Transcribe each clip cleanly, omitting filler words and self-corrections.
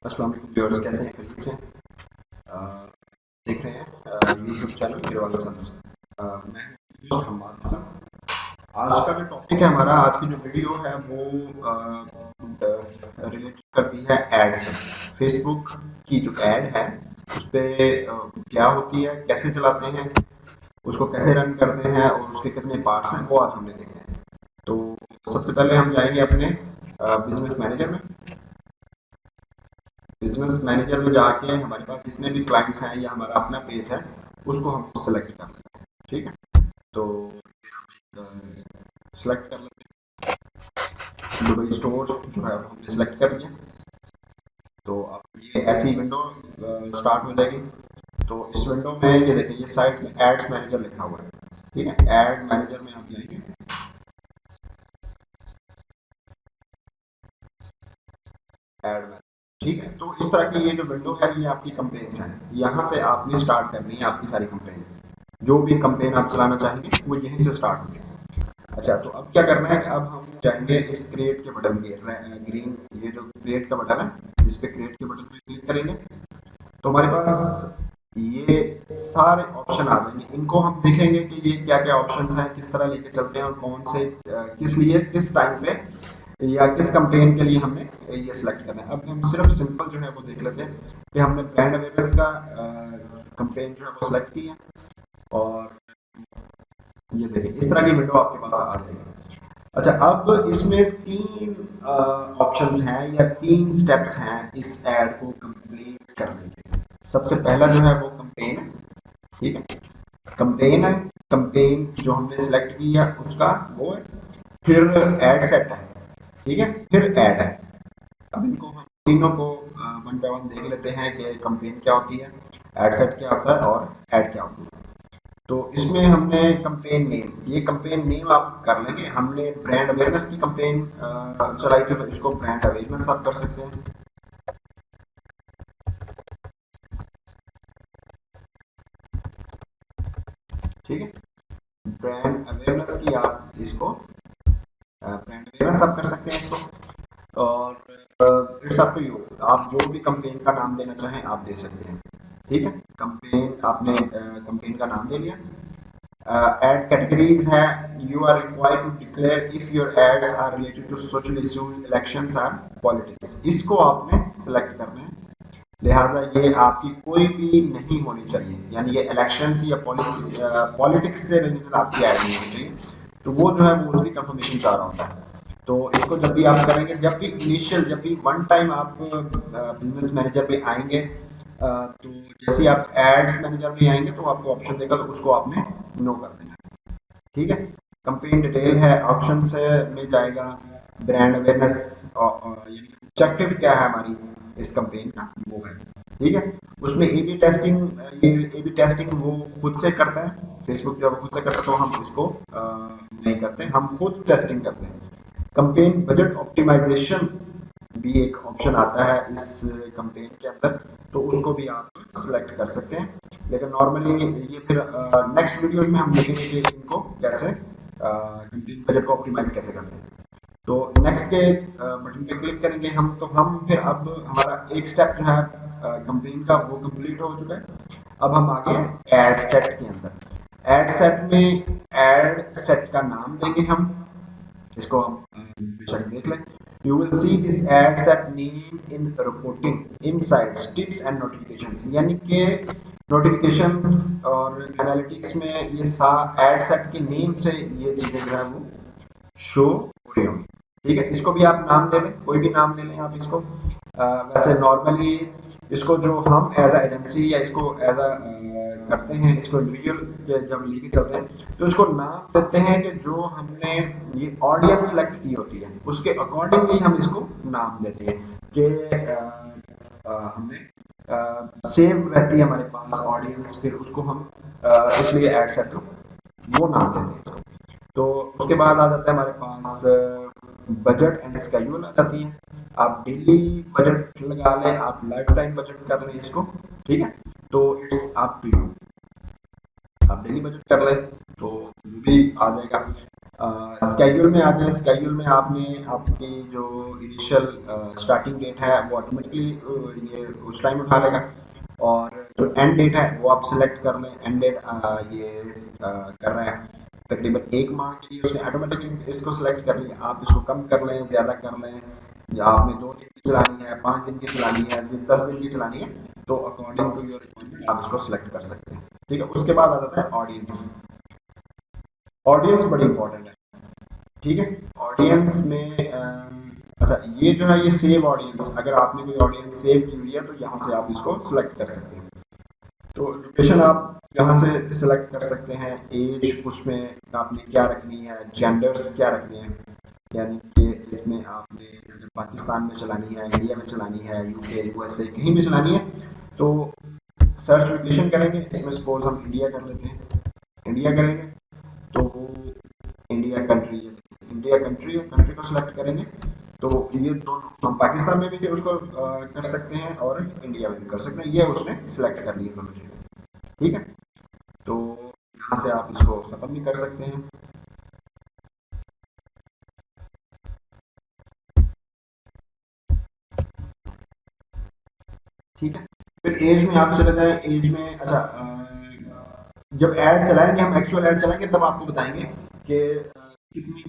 अस्सलाम वालेकुम व्यूअर्स, कैसे हैं? खैरियत से अ, देख रहे हैं यूट्यूब चैनल गिरवाल सन्स। मैं हूं हम्माद हसन। आज का जो टॉपिक है हमारा, आज की जो वीडियो है वो रिलेट करती है एड से। फेसबुक की जो एड है उस पे क्या होती है, कैसे चलाते हैं, उसको कैसे रन करते हैं और उसके कितने पार्ट्स हैं, वो आज हमने देखने हैं। तो सबसे पहले हम जाएंगे अपने बिजनेस मैनेजर में। बिजनेस मैनेजर में जाके हमारे पास जितने भी क्लाइंट्स हैं या हमारा अपना पेज है उसको हम सेलेक्ट कर लेते हैं। ठीक है, तो सेलेक्ट कर लेते हैं। दुबई स्टोर जो है वो हमने सेलेक्ट कर लिया। तो अब ये ऐसी विंडो स्टार्ट हो जाएगी। तो इस विंडो में ये देखिए, ये साइड में एड्स मैनेजर लिखा हुआ है। ठीक है, एड मैनेजर में आप जाएंगे। एड मैनेजर, ठीक है। तो इस तरह की ये जो विंडो है ये आपकी कंपेन्स हैं। यहाँ से आपने स्टार्ट करनी है आपकी सारी कंपेन्स। जो भी कंपेन आप चलाना चाहेंगे वो यहीं से स्टार्ट होगी। अच्छा, तो अब क्या करना है, अब हम जाएंगे इस क्रिएट के बटन पे, ग्रीन ये जो क्रिएट का बटन है इस पे क्रिएट के बटन पे क्लिक करेंगे तो हमारे पास ये सारे ऑप्शन आ जाएंगे। इनको हम देखेंगे कि ये क्या क्या ऑप्शंस हैं, किस तरह लेके चलते हैं और कौन से किस लिए किस टाइम पे या किस कंपेन के लिए हमने ये सिलेक्ट करना है। अब हम सिर्फ सिंपल जो है वो देख लेते हैं कि हमने ब्रांड अवेयरनेस का कंपेन जो है वो सिलेक्ट किया और ये देखिए इस तरह की विंडो आपके पास आ जाएगी। अच्छा, अब इसमें तीन ऑप्शंस हैं या तीन स्टेप्स हैं इस एड को कंप्लीट करने के। सबसे पहला जो है वो कंपेन है। ठीक है, कंपेन है। कंपेन जो हमने सिलेक्ट किया उसका वो है। फिर एड सेट है। ठीक है, फिर एड है। अब इनको हम तीनों को वन बाय वन देख लेते हैं कि कंपेन क्या होती है, एड सेट क्या होता है और एड क्या होती है। तो इसमें हमने कंपेन नेम, ये कंपेन नेम आप कर लेंगे। हमने ब्रांड अवेयरनेस की कंपेन चलाई थी तो इसको ब्रांड अवेयरनेस आप कर सकते हैं। ठीक है, ब्रांड अवेयरनेस की आप इसको ब्रांड अवेयरनेस आप कर सकते हैं इसको। और इट्स अप टू यू, आप जो भी कंपेन का नाम देना चाहें आप दे सकते हैं। ठीक है, कंपेन आपने कंपेन का नाम दे लिया। एड कैटेगरीज है, you are required to declare if your ads are related to social issues, elections और पॉलिटिक्स। इसको आपने सेलेक्ट करना है। लिहाजा ये आपकी कोई भी नहीं होनी चाहिए, यानी ये इलेक्शंस या पॉलिटिक्स से रिलेटेड आपकी ऐड नहीं होनी चाहिए। तो वो जो है वो उसकी कंफर्मेशन चाह रहा होता है। तो इसको जब भी आप करेंगे, जब भी इनिशियल, जब भी वन टाइम आप बिजनेस मैनेजर पे आएंगे, तो जैसे ही आप एड्स मैनेजर में आएंगे तो आपको ऑप्शन देगा, तो उसको आपने नो कर देना है। ठीक है, कंपेन डिटेल है, ऑप्शन में जाएगा ब्रांड अवेयरनेस, यानी ऑब्जेक्टिव क्या है हमारी इस कंपेन का वो है। ठीक है, उसमें ए बी टेस्टिंग, ये ए बी टेस्टिंग वो खुद से करता है फेसबुक, जब खुद से करता है तो हम इसको नहीं करते, हम खुद टेस्टिंग करते हैं। कंपेन बजट ऑप्टिमाइजेशन भी एक ऑप्शन आता है इस कंपेन के अंदर, तो उसको भी आप सिलेक्ट कर सकते हैं। लेकिन नॉर्मली ये फिर नेक्स्ट वीडियोज में हम देखेंगे कि इनको कैसे कंपेन बजट को ऑप्टिमाइज कैसे करते हैं। तो नेक्स्ट के बटन पे क्लिक करेंगे हम, तो हम फिर अब हमारा एक स्टेप जो है कंपेन का वो कंप्लीट हो चुका है। अब हम आ गए एड सेट के अंदर। एड सेट में एड सेट का नाम देंगे हम, इसको हम बेशक देख लें। You will see this ad set name in reporting, insights, tips and notifications, यानी कि नोटिफिकेशंस और एनालिटिक्स में ये एड सेट के नेम से ये चीजें जो है वो शो हो रही होंगी। ठीक है, इसको भी आप नाम दे लें, कोई भी नाम दे लें आप इसको। वैसे नॉर्मली इसको जो हम एज ए एजेंसी या इसको एज करते हैं, इसको इंडिविजुअल जब लेके चलते हैं तो इसको नाम देते हैं कि जो हमने ये ऑडियंस सेलेक्ट की होती है उसके अकॉर्डिंगली हम इसको नाम देते हैं कि हमने सेव रहती है हमारे पास ऑडियंस, फिर उसको हम इसलिए एड सेट वो नाम देते हैं इसको। तो उसके बाद आ जाता है हमारे पास बजट एंड स्केड्यूल आ जाती है। आप डेली बजट लगा लें, आप लाइफ टाइम बजट कर लें इसको। ठीक है, तो इट्स अप टू यू, आप डेली बजट कर लें तो वो भी आ जाएगा। स्केड्यूल में आ जाए, स्केड्यूल में आपने आपकी जो इनिशियल स्टार्टिंग डेट है वो ऑटोमेटिकली ये उस टाइम उठा लेगा, और जो एंड डेट है वो आप सिलेक्ट कर लें। एंड डेट ये कर रहा है तकरीबन 1 माह के लिए, उसने ऑटोमेटिकली इसको सिलेक्ट कर लिया। आप इसको कम कर लें, ज़्यादा कर लें, या आपने 2 दिन की चलानी है, 5 दिन की चलानी है, 10 दिन की चलानी है, तो अकॉर्डिंग टू योर रिक्वायरमेंट आप इसको सिलेक्ट कर सकते हैं। ठीक है, उसके बाद आ जाता है ऑडियंस। ऑडियंस बड़ी इंपॉर्टेंट है। ठीक है, ऑडियंस में अच्छा ये जो है ये सेव ऑडियंस, अगर आपने कोई ऑडियंस सेव की हुई है तो यहाँ से आप इसको सिलेक्ट कर सकते हैं। तो लोकेशन आप यहाँ से सिलेक्ट कर सकते हैं। एज उसमें आपने क्या रखनी है, जेंडर्स क्या रखने हैं, यानी कि इसमें आपने अगर पाकिस्तान में चलानी है, इंडिया में चलानी है, यूके यूएसए कहीं भी चलानी है, तो सर्च लोकेशन करेंगे। इसमें सपोज हम इंडिया कर लेते हैं, इंडिया करेंगे तो इंडिया कंट्री, इंडिया कंट्री है, कंट्री को सिलेक्ट करेंगे तो ये दोनों हम पाकिस्तान में भी उसको कर सकते हैं और इंडिया में भी कर सकते हैं। ये उसने सिलेक्ट कर लिए दोनों चीज़ें। ठीक है, तो यहाँ से आप इसको ख़त्म भी कर सकते हैं। ठीक है, फिर एज में आप चले जाएं। एज में अच्छा जब ऐड चलाएंगे हम, एक्चुअल ऐड चलाएंगे तब आपको बताएंगे कि कितनी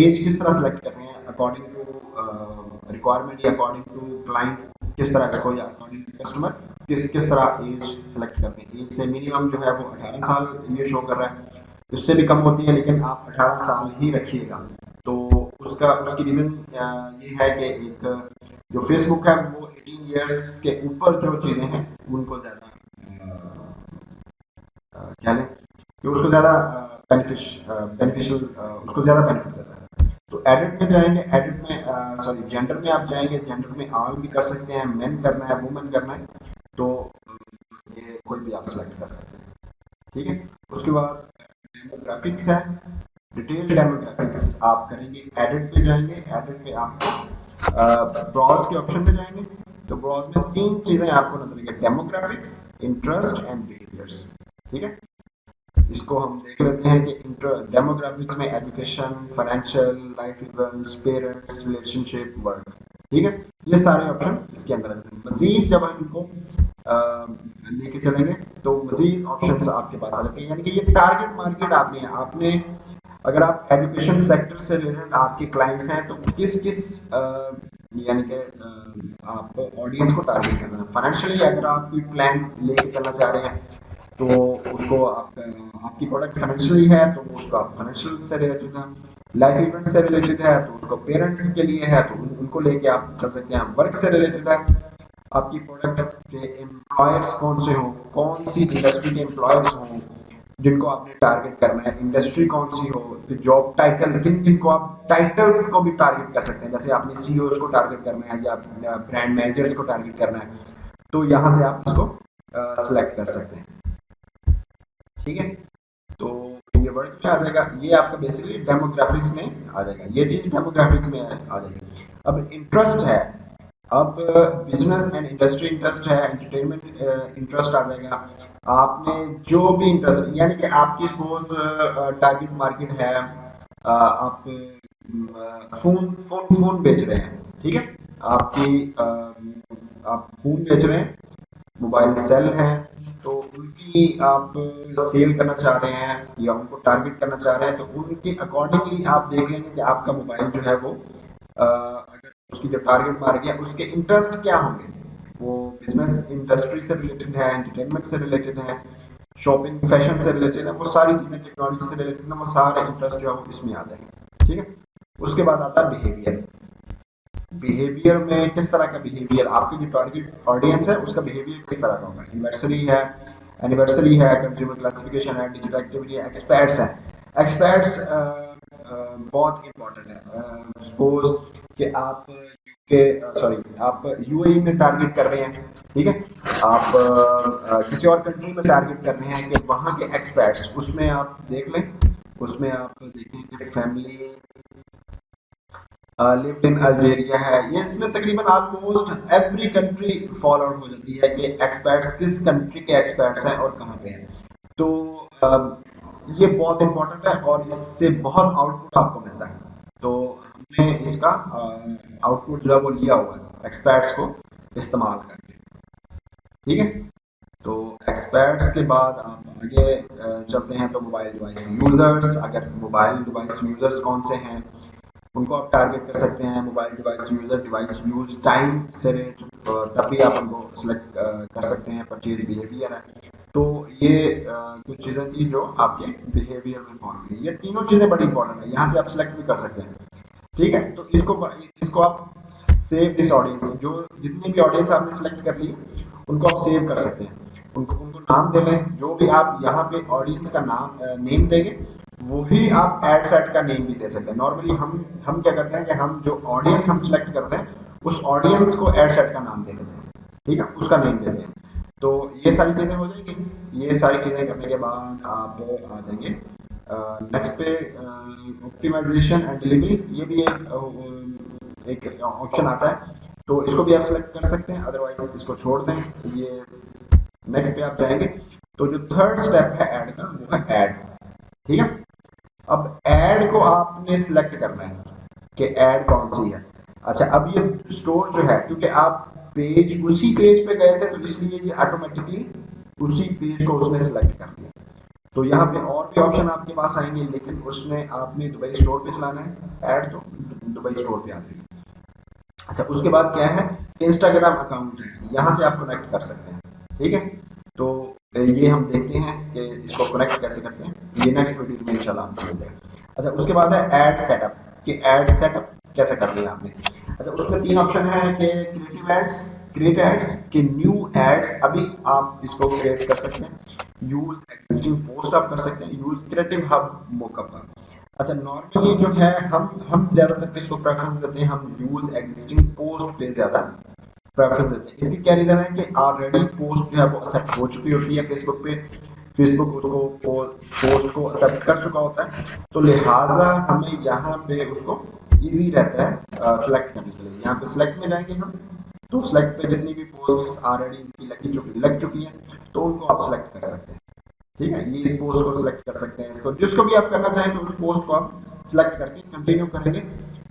एज किस तरह सेलेक्ट कर रहे हैं, अकॉर्डिंग टू रिक्वायरमेंट या अकॉर्डिंग टू क्लाइंट किस तरह इसको, या अकॉर्डिंग टू कस्टमर किस तरह एज सेलेक्ट करते हैं। एज से मिनिमम जो है वो 18 साल ये शो कर रहा है, उससे भी कम होती है, लेकिन आप 18 साल ही रखिएगा। तो उसकी रीज़न ये है कि एक जो फेसबुक है वो 18 ईयर्स के ऊपर जो चीज़ें हैं उनको ज़्यादा क्या लें कि उसको ज़्यादा बेनिफिशियल उसको ज़्यादा बेनिफिट देता है। तो एडिट में जाएंगे, एडिट में सॉरी जेंडर में आप जाएंगे, जेंडर में ऑल भी कर सकते हैं, मेन करना है, वुमेन करना है, तो ये कोई भी आप सेलेक्ट कर सकते हैं। ठीक है, उसके बाद डेमोग्राफिक्स है, डिटेल डेमोग्राफिक्स आप करेंगे, एडिट पे जाएंगे, एडिट पे आपको ब्राउज के ऑप्शन पे जाएंगे, तो ब्राउज में 3 चीज़ें आपको नजर आएंगी, डेमोग्राफिक्स, इंटरेस्ट एंड बिहेवियर्स। ठीक है, इसको हम देख लेते हैं कि डेमोग्राफिक्स में education, financial, life events, parents, relationship, work. ठीक है, ये सारे ऑप्शन इसके अंदर आ जाते हैं। मजीद जब हम इनको लेके चलेंगे तो मजीद ऑप्शंस आपके पास आ जाते हैं, यानी कि ये टारगेट मार्केट आपने अगर आप एजुकेशन सेक्टर से रिलेटेड आपके क्लाइंट्स हैं तो किस किस यानी कि आप ऑडियंस को टारगेट करना है। फाइनेंशियली अगर आप कोई प्लान लेके चलना चाह रहे हैं तो उसको आपकी प्रोडक्ट फाइनेंशियली है तो उसको आप फाइनेंशियल से रिलेटेड है, लाइफ इवेंट से रिलेटेड है तो उसको पेरेंट्स के लिए है तो उनको लेके आप चल सकते हैं। वर्क से रिलेटेड है, आपकी प्रोडक्ट के एम्प्लॉयर्स कौन से हों, कौन सी इंडस्ट्री के एम्प्लॉयर्स हों जिनको आपने टारगेट करना है, इंडस्ट्री कौन सी हो, जॉब टाइटल, लेकिन जिनको आप टाइटल्स को भी टारगेट कर सकते हैं, जैसे आपने सीईओस को टारगेट करना है या ब्रांड मैनेजर्स को टारगेट करना है, तो यहाँ से आप इसको सिलेक्ट कर सकते हैं। ठीक है, तो ये वर्ड में आ जाएगा, ये आपका बेसिकली डेमोग्राफिक्स में आ जाएगा, ये चीज़ डेमोग्राफिक्स में आ जाएगी। अब इंटरेस्ट है, अब बिजनेस एंड इंडस्ट्री इंटरेस्ट है, एंटरटेनमेंट इंटरेस्ट आ जाएगा। आपने जो भी इंटरेस्ट, यानी कि आपकी सपोज टारगेट मार्केट है, आप फोन फोन फोन बेच रहे हैं। ठीक है, आप फोन बेच रहे हैं, मोबाइल सेल हैं, तो उनकी आप सेल करना चाह रहे हैं या उनको टारगेट करना चाह रहे हैं, तो उनके अकॉर्डिंगली आप देख लेंगे कि आपका मोबाइल जो है वो अगर उसकी जो टारगेट मार्केट है उसके इंटरेस्ट क्या होंगे, वो बिजनेस इंडस्ट्री से रिलेटेड है, एंटरटेनमेंट से रिलेटेड है, शॉपिंग फैशन से रिलेटेड है, वो सारी चीज़ें टेक्नोलॉजी से रिलेटेड है, वो सारे इंटरेस्ट जो है वो इसमें आ जाएंगे। ठीक है, उसके बाद आता है बिहेवियर। बिहेवियर में किस तरह का बिहेवियर, आपकी जो टारगेट ऑडियंस है उसका बिहेवियर किस तरह का होगा, एनिवर्सरी है, कंज्यूमर क्लासिफिकेशन है, डिजिटल एक्टिविटी है, एक्सपर्ट्स है। एक्सपर्ट्स बहुत इंपॉर्टेंट है। सपोज कि आप आप यूएई में टारगेट कर रहे हैं, ठीक है, आप किसी और कंट्री में टारगेट कर रहे हैं कि वहाँ के एक्सपर्ट्स, उसमें आप देख लें, उसमें आप देखें कि फैमिली लिव्ड इन अल्जीरिया है, ये इसमें तकरीबन almost every country follow out हो जाती है कि एक्सपर्ट्स किस कंट्री के एक्सपर्ट्स हैं और कहाँ पे हैं। तो ये बहुत इंपॉर्टेंट है और इससे बहुत आउटपुट आपको मिलता है। तो हमने इसका आउटपुट जो है वो लिया हुआ है एक्सपर्ट्स को इस्तेमाल करके, ठीक है। तो एक्सपर्ट्स के बाद आप आगे चलते हैं। तो मोबाइल डिवाइस यूज़र्स, अगर मोबाइल डिवाइस यूज़र्स कौन से हैं उनको आप टारगेट कर सकते हैं। Mobile device user device use time से रेट, तब भी आप उनको सिलेक्ट कर सकते हैं। परचेज बिहेवियर है, तो ये कुछ चीज़ें थी जो आपके बिहेवियर में फॉलो हुई। ये तीनों चीज़ें बड़ी इंपॉर्टेंट है, यहाँ से आप सिलेक्ट भी कर सकते हैं, ठीक है। तो इसको आप सेव दिस ऑडियंस, जो जितनी भी ऑडियंस आपने सिलेक्ट कर ली उनको आप सेव कर सकते हैं। उनको उनको नाम दे लें, जो भी आप यहाँ पे ऑडियंस का नाम नेम देंगे वही आप एड सेट का नेम भी दे सकते हैं। नॉर्मली हम क्या करते हैं कि हम जो ऑडियंस हम सिलेक्ट करते हैं उस ऑडियंस को एड सेट का नाम दे देते हैं, ठीक है, उसका नेम देते हैं। तो ये सारी चीज़ें हो जाएंगी। ये सारी चीज़ें करने के बाद आप आ जाएंगे नेक्स्ट पे, ऑप्टिमाइजेशन एंड डिलीवरी। ये भी एक ऑप्शन आता है, तो इसको भी आप सेलेक्ट कर सकते हैं, अदरवाइज इसको छोड़ दें। ये नेक्स्ट पे आप जाएंगे तो जो थर्ड स्टेप है ऐड का वो है ऐड, ठीक है। अब ऐड को आपने सिलेक्ट करना है कि ऐड कौन सी है। अच्छा, अब ये स्टोर जो है, क्योंकि आप पेज उसी पेज पे गए थे तो इसलिए ये ऑटोमेटिकली उसी पेज को उसने सिलेक्ट कर दिया। तो यहाँ पे और भी ऑप्शन आपके पास आएंगे, लेकिन उसमें आपने दुबई स्टोर पे चलाना है ऐड, तो दुबई स्टोर पे आ जाएगी। अच्छा, उसके बाद क्या है कि इंस्टाग्राम अकाउंट है, यहाँ से आप कनेक्ट कर सकते हैं, ठीक है। तो ये हम देखते हैं कि इसको कनेक्ट कैसे करते हैं, ये नेक्स्ट वीडियो में इंशाल्लाह हम करते हैं। अच्छा, उसके बाद है ऐड सेटअप, कि ऐड सेटअप कैसे कर लिया आपने। अच्छा, उसमें तीन ऑप्शन है कि क्रिएटिव एड्स, क्रिएट एड्स, कि न्यू एड्स अभी आप इसको क्रिएट कर सकते हैं, यूज एग्जिस्टिंग पोस्ट आप कर सकते हैं, यूज क्रिएटिव हब मोकअप। अच्छा, नॉर्मली जो है हम ज़्यादातर किसको प्रेफरेंस देते हैं, हम यूज एग्जिस्टिंग पोस्ट पे ज़्यादा प्रेफरेंस देते हैं। इसकी क्या रीज़न है कि ऑलरेडी पोस्ट जो है वो एक्सेप्ट हो चुकी होती है फेसबुक पे, फेसबुक उसको पोस्ट को एक्सेप्ट कर चुका होता है, तो लिहाजा हमें यहाँ पे उसको इजी रहता है सिलेक्ट करने के लिए। यहाँ पे सिलेक्ट में जाएंगे हम, तो सिलेक्ट पे जितनी भी पोस्ट ऑलरेडी उनकी लग चुकी है तो उनको आप सिलेक्ट कर सकते हैं, ठीक है। ये इस पोस्ट को सिलेक्ट कर सकते हैं, इसको जिसको भी आप करना चाहें तो उस पोस्ट को आप सिलेक्ट करके कंटिन्यू करेंगे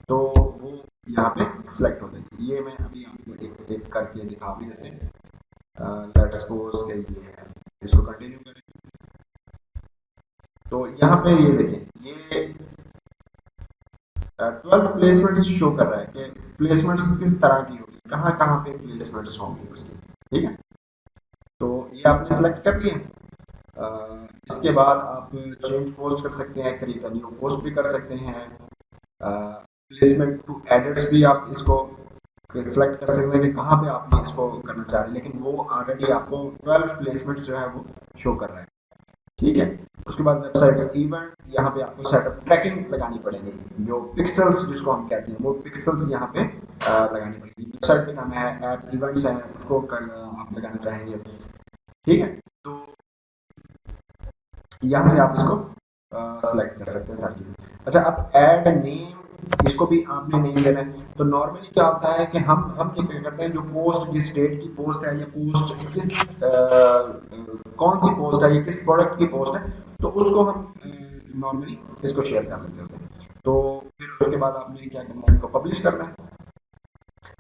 तो वो यहाँ पे सिलेक्ट हो जाएगी। ये मैं अभी आपको एक एक करके दिखा भी देते हैं। लेट्स सपोज के ये है, इसको कंटिन्यू करें तो यहाँ पे ये देखें, ये 12 प्लेसमेंट्स शो कर रहा है कि प्लेसमेंट्स किस तरह की होगी, कहाँ कहाँ पे प्लेसमेंट्स होंगी उसकी, ठीक है। तो ये आपने सेलेक्ट कर लिया। इसके बाद आप चेंज पोस्ट कर सकते हैं, क्रिएट न्यू पोस्ट भी कर सकते हैं, प्लेसमेंट टू एडिट्स भी आप इसको सेलेक्ट कर सकते हैं कि कहाँ पे आपने इसको करना चाह रहे हैं, लेकिन वो ऑलरेडी आपको 12 प्लेसमेंट्स जो है वो शो कर रहा है, ठीक है। उसके बाद वेबसाइट्स इवेंट, यहाँ पे आपको सेटअप ट्रैकिंग लगानी पड़ेगी, जो पिक्सल्स जिसको हम कहते हैं वो पिक्सल्स यहाँ पे लगानी पड़ेगी। वेबसाइट पे जाना है, ऐप इवेंट्स हैं उसको आप लगाना चाहेंगे, ठीक है। तो यहाँ से आप इसको सेलेक्ट कर सकते हैं सारी चीज़ें। अच्छा, अब ऐड नेम, इसको भी आपने नेम देना है। तो नॉर्मली क्या होता है कि हम ये क्या करते हैं, जो पोस्ट जिस डेट की पोस्ट है या पोस्ट किस कौन सी पोस्ट है या किस प्रोडक्ट की पोस्ट है, तो उसको हम नॉर्मली इसको शेयर कर लेते होते हैं। तो फिर उसके बाद आपने क्या करना है, इसको पब्लिश करना है।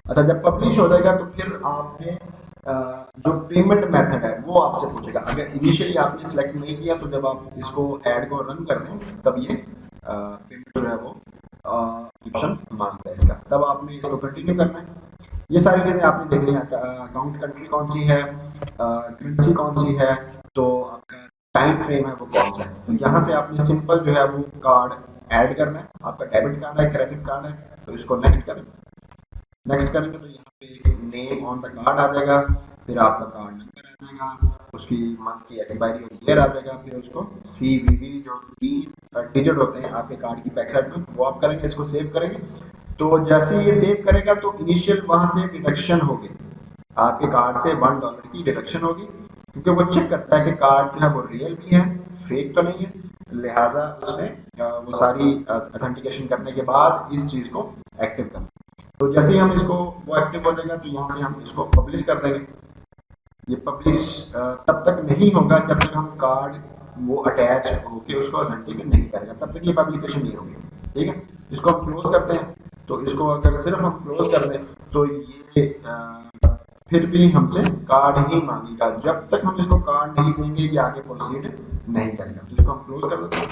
अच्छा, जब पब्लिश हो जाएगा तो फिर आपने जो पेमेंट मेथड है वो आपसे पूछेगा। अगर इनिशियली आपने सेलेक्ट नहीं किया तो जब आप इसको ऐड को रन कर दें तब ये पेमेंट जो है वो ऑप्शन मांगता है इसका, तब आपने इसको कंटिन्यू करना है। ये सारी चीज़ें आपने देख ली, अकाउंट कंट्री कौन सी है, करेंसी कौन सी है, तो आपका टाइम फ्रेम है वो कौन सा है। तो यहाँ से आपने सिंपल जो है वो कार्ड ऐड करना है, आपका डेबिट कार्ड है, क्रेडिट कार्ड है, तो इसको नेक्स्ट करें। नेक्स्ट करेंगे तो यहाँ पे एक नेम ऑन द कार्ड आ जाएगा, फिर आपका कार्ड नंबर आ जाएगा, उसकी मंथ की एक्सपायरी और ईयर आ जाएगा, फिर उसको CVV जो 3 डिजिट होते हैं आपके कार्ड की बैक साइड में वो आप करेंगे, इसको सेव करेंगे। तो जैसे ये सेव करेगा तो इनिशियल वहाँ से डिडक्शन होगी, आपके कार्ड से $1 की डिडक्शन होगी, क्योंकि वो चेक करता है कि कार्ड जो है वो रियल भी है, फेक तो नहीं है, लिहाजा उसने वो सारी ऑथेंटिकेशन करने के बाद इस चीज़ को एक्टिव कर। तो जैसे ही हम इसको वो एक्टिव हो जाएगा तो यहाँ से हम इसको पब्लिश कर देंगे। ये पब्लिश तब तक नहीं होगा जब तक हम कार्ड वो अटैच होके उसको ऑथेंटिकेट नहीं करेगा, तब तक ये पब्लिकेशन नहीं होगी। ठीक है, इसको हम क्लोज करते हैं। तो इसको अगर सिर्फ हम क्लोज कर दें तो ये फिर भी हमसे कार्ड ही मांगेगा, जब तक हम इसको कार्ड नहीं देंगे ये आगे प्रोसीड नहीं करेगा। तो इसको हम क्लोज कर देते हैं।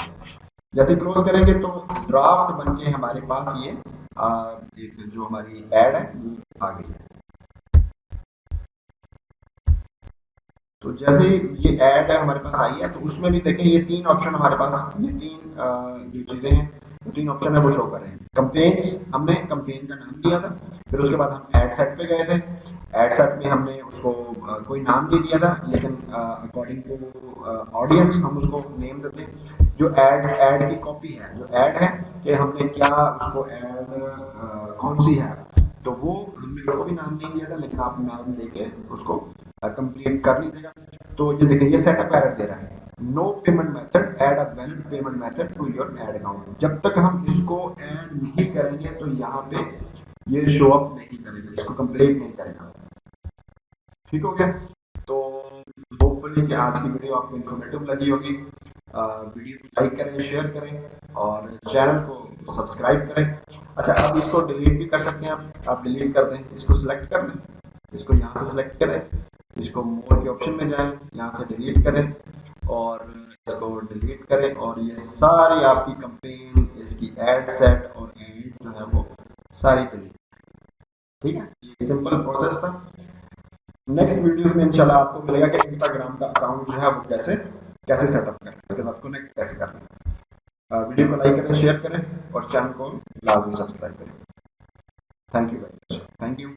जैसे क्लोज करेंगे तो ड्राफ्ट बन के हमारे पास ये एक जो हमारी ऐड है वो आ गई है। तो जैसे ये ऐड हमारे पास आई है तो उसमें भी देखें ये 3 ऑप्शन हमारे पास, ये 3 जो चीज़ें हैं, 3 ऑप्शन है वो शो कर रहे हैं। कंपेन्स, हमने कंपेन का नाम दिया था, फिर उसके बाद हम ऐड सेट पे गए थे। ऐड सेट में हमने उसको कोई नाम नहीं दिया था, लेकिन अकॉर्डिंग टू ऑडियंस हम उसको नेम देते हैं। जो ऐड की कॉपी है, जो ऐड है कि हमने क्या उसको ऐड कौन सी है, तो वो हमने उसको भी नाम नहीं दिया था, लेकिन आप नाम देके उसको कंप्लीट कर लीजिएगा। तो ये देखिए ये सेटअप एरर दे रहा है, no payment method, add a valid payment method to your ad account. जब तक हम इसको ऐड नहीं करेंगे तो यहाँ पे ये शो अप नहीं करेगा, इसको कंप्लीट नहीं करेगा। ठीक हो गया। तो होपफुली कि आज की वीडियो आपको इन्फॉर्मेटिव लगी होगी। वीडियो को लाइक करें, शेयर करें और चैनल को सब्सक्राइब करें। अच्छा, अब इसको डिलीट भी कर सकते हैं आप डिलीट कर दें, इसको सिलेक्ट कर लें, इसको यहाँ से सिलेक्ट करें, इसको मोर के ऑप्शन में जाएं, यहाँ से डिलीट करें और इसको डिलीट करें और ये सारी आपकी कंपेन, इसकी एड सेट और एड जो है वो सारी डिलीट। ठीक है, ये सिंपल प्रोसेस था। नेक्स्ट वीडियो में इंशाल्लाह आपको मिलेगा कि इंस्टाग्राम का अकाउंट जो है वो कैसे सेटअप करें, इसके साथ कनेक्ट कैसे करना है। वीडियो को लाइक करें, शेयर करें और चैनल को लाजमी सब्सक्राइब करें। Thank you very much, thank you.